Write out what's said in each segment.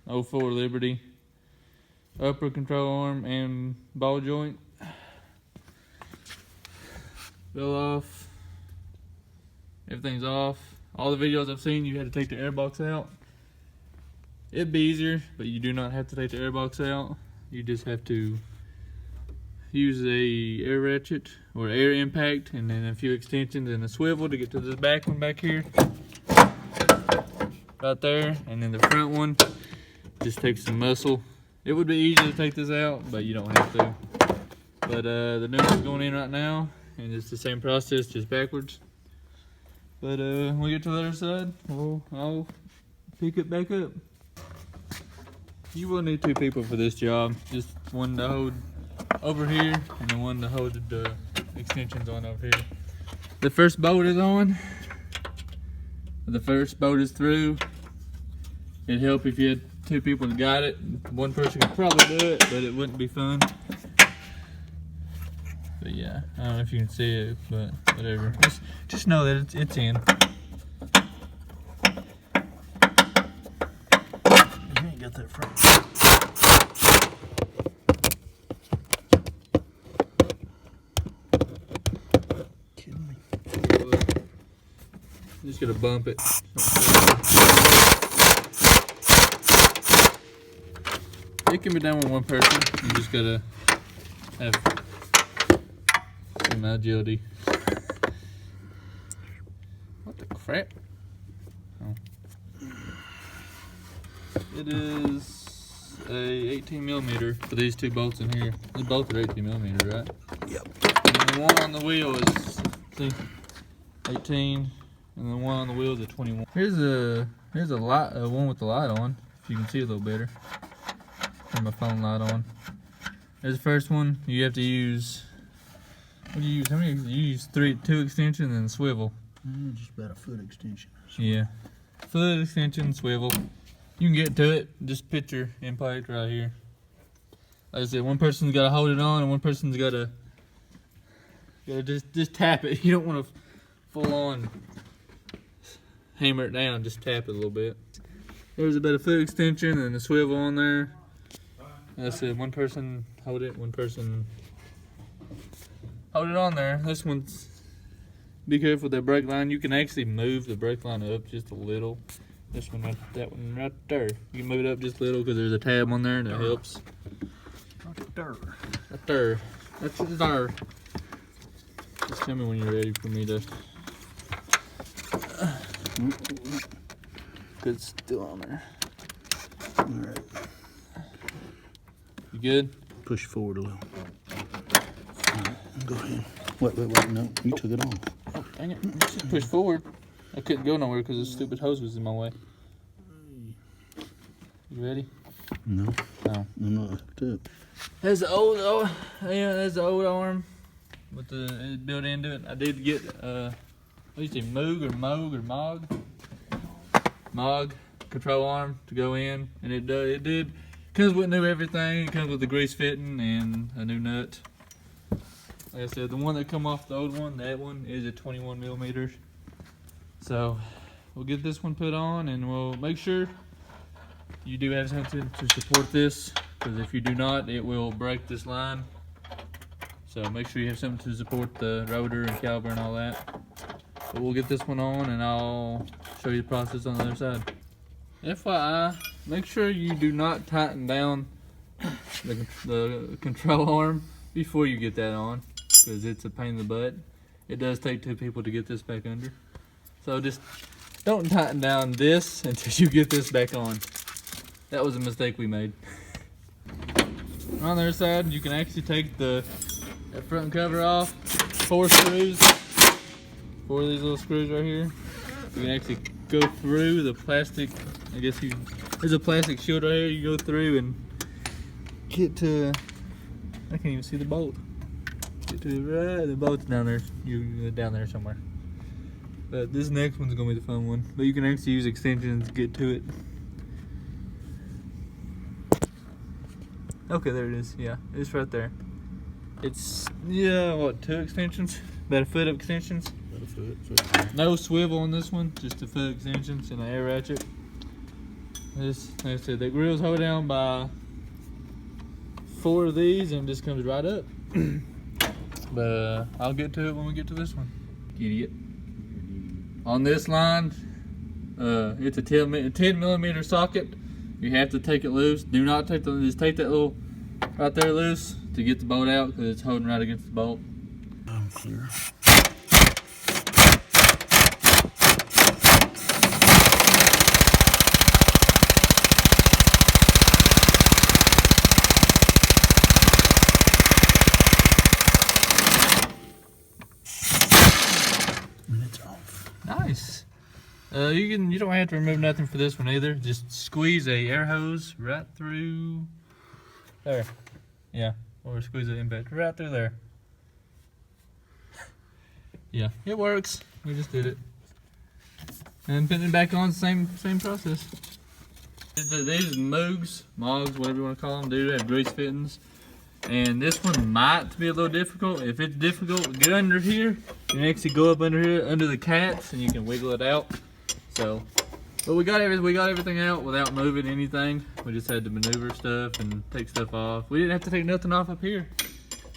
04 Liberty. Upper control arm and ball joint. Fell off. Everything's off. All the videos I've seen, you had to take the airbox out. It'd be easier, but you do not have to take the airbox out. You just have to use a air ratchet or air impact and then a few extensions and a swivel to get to this back one back here. Right there. And then the front one just takes some muscle. It would be easy to take this out, but you don't have to. But the new one's going in right now, and it's the same process, just backwards. But when we get to the other side, I'll pick it back up. You will need 2 people for this job. Just one to hold over here, and then one to hold the extensions on over here. The first bolt is on. The first bolt is through. It'd help if you had 2 people to guide it. One person could probably do it, but it wouldn't be fun. But yeah, I don't know if you can see it, but whatever. Just know that it's in. You ain't got that front. Kidding me? Just gotta bump it. It can be done with one person. You just gotta have some agility. What the crap? Oh. It is a 18mm for these 2 bolts in here. These both are 18mm, right? Yep. And the one on the wheel is, see, 18, and the one on the wheel is a 21. Here's a light, one with the light on, if you can see a little better. Turn my phone light on. There's the first one. You have to use, what do you use? How many? You use 2 extensions and a swivel. Just about a foot extension. Yeah. Foot extension, swivel. You can get to it. Just put your impact right here. Like I said, one person's got to hold it on, and one person's got to just tap it. You don't want to full on hammer it down. Just tap it a little bit. There's about a foot extension and a swivel on there. Like I said, one person hold it, one person hold it on there. This one's, be careful with that brake line. You can actually move the brake line up just a little. This one, that one right there. You can move it up just a little because there's a tab on there and it helps. Right there. Right there. That's there. Just tell me when you're ready for me to. Good, still on there. All right. You good? Push forward a little. All right, go ahead. Wait, no, you took it off. Oh, dang it. Just push forward. I couldn't go nowhere because this stupid hose was in my way. You ready? No. No. I'm not hooked up. There's the old, there's the old arm with the built into it. I did get, what do you say, MOOG or MOG? MOG control arm to go in, and it did. Comes with new everything. It comes with the grease fitting and a new nut. Like I said, the one that come off the old one, that one is a 21mm. So we'll get this one put on, and we'll make sure you do have something to support this, because if you do not, it will break this line. So make sure you have something to support the rotor and caliper and all that. But we'll get this one on, and I'll show you the process on the other side. FYI, make sure you do not tighten down the control arm before you get that on, because it's a pain in the butt. It does take 2 people to get this back under. So just don't tighten down this until you get this back on. That was a mistake we made. On the other side, you can actually take that front cover off. 4 screws. 4 of these little screws right here. You can actually go through the plastic. I guess there's a plastic shield right here. You go through and get to, I can't even see the bolt. Get to the bolt's down there. You down there somewhere. But this next one's gonna be the fun one. But you can actually use extensions to get to it. Okay, there it is. Yeah, it's right there. It's, yeah, what, 2 extensions? About a foot of extensions? About a foot. No swivel on this one, just a foot extensions and an air ratchet. This, like I said, the grill's held down by 4 of these and just comes right up. But I'll get to it when we get to this one. Idiot. On this line, it's a 10 millimeter socket. You have to take it loose. Do not take just take that little right there loose to get the bolt out because it's holding right against the bolt. I'm clear. And it's off. Nice. You don't have to remove nothing for this one either. Just squeeze a air hose right through there. Yeah, or squeeze the impact right through there. Yeah, it works. We just did it. And putting it back on, same process. These MOOGs, whatever you want to call them, do have grease fittings. And this one might be a little difficult. If it's difficult, get under here. You can actually go up under here, under the cats, and you can wiggle it out. So, but we got everything out without moving anything. We just had to maneuver stuff and take stuff off. We didn't have to take nothing off up here.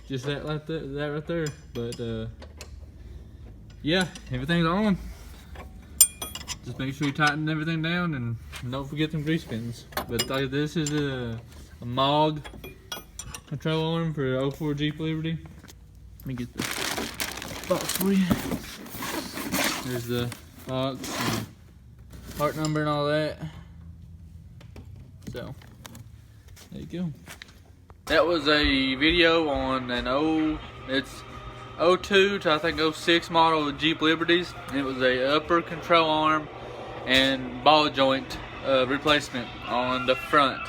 Just that right there. But yeah, everything's on. Just make sure you tighten everything down and don't forget them grease fittings. But this is a MOOG control arm for 04 Jeep Liberty. Let me get the box for you. There's the box and part number and all that. So, there you go. That was a video on an it's 02 to I think 06 model of Jeep Liberties. It was a upper control arm and ball joint replacement on the front.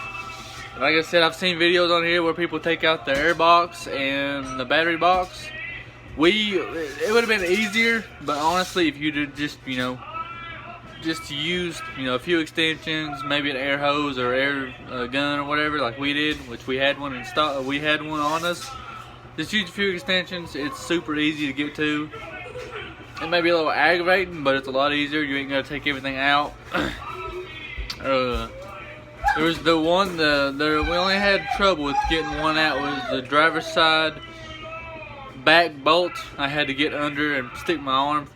Like I said, I've seen videos on here where people take out the air box and the battery box. It would have been easier, but honestly, if you did just used a few extensions, maybe an air hose or air gun or whatever, like we did, which we had one installed. We had one on us. Just use a few extensions. It's super easy to get to. It may be a little aggravating, but it's a lot easier. You ain't gotta take everything out. There was the one, we only had trouble with getting one out, was the driver's side back bolt. I had to get under and stick my arm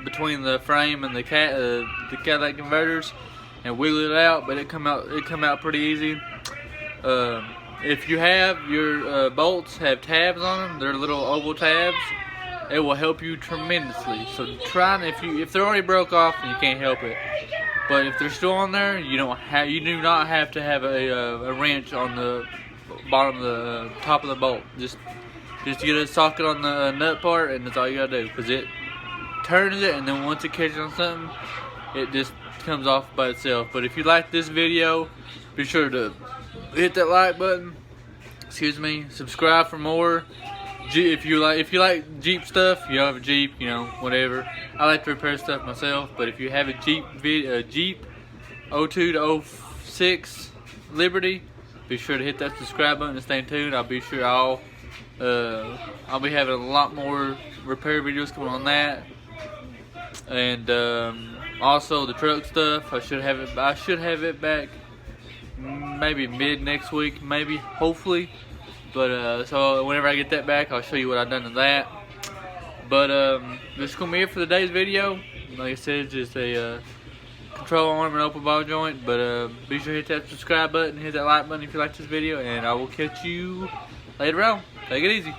between the frame and the catalytic converters and wiggle it out, but it come out pretty easy. If you have your bolts have tabs on them, they're little oval tabs. It will help you tremendously. So if they're already broke off, then you can't help it. But if they're still on there, you do not have to have a wrench on the bottom of the top of the bolt. Just get a socket on the nut part, and that's all you gotta do. Because it turns it, and then once it catches on something, it just comes off by itself. But if you like this video, be sure to hit that like button. Subscribe for more. If you like Jeep stuff, you have a Jeep, whatever. I like to repair stuff myself, but if you have a Jeep 02 to 06 Liberty, be sure to hit that subscribe button and stay tuned. I'll be sure I'll be having a lot more repair videos coming on that, and also the truck stuff. I should have it back maybe mid next week, maybe, hopefully. But so whenever I get that back, I'll show you what I've done to that. But this is gonna be it for today's video. Like I said, just a control arm and open ball joint. But be sure to hit that subscribe button, hit that like button if you like this video, and I will catch you later on. Take it easy.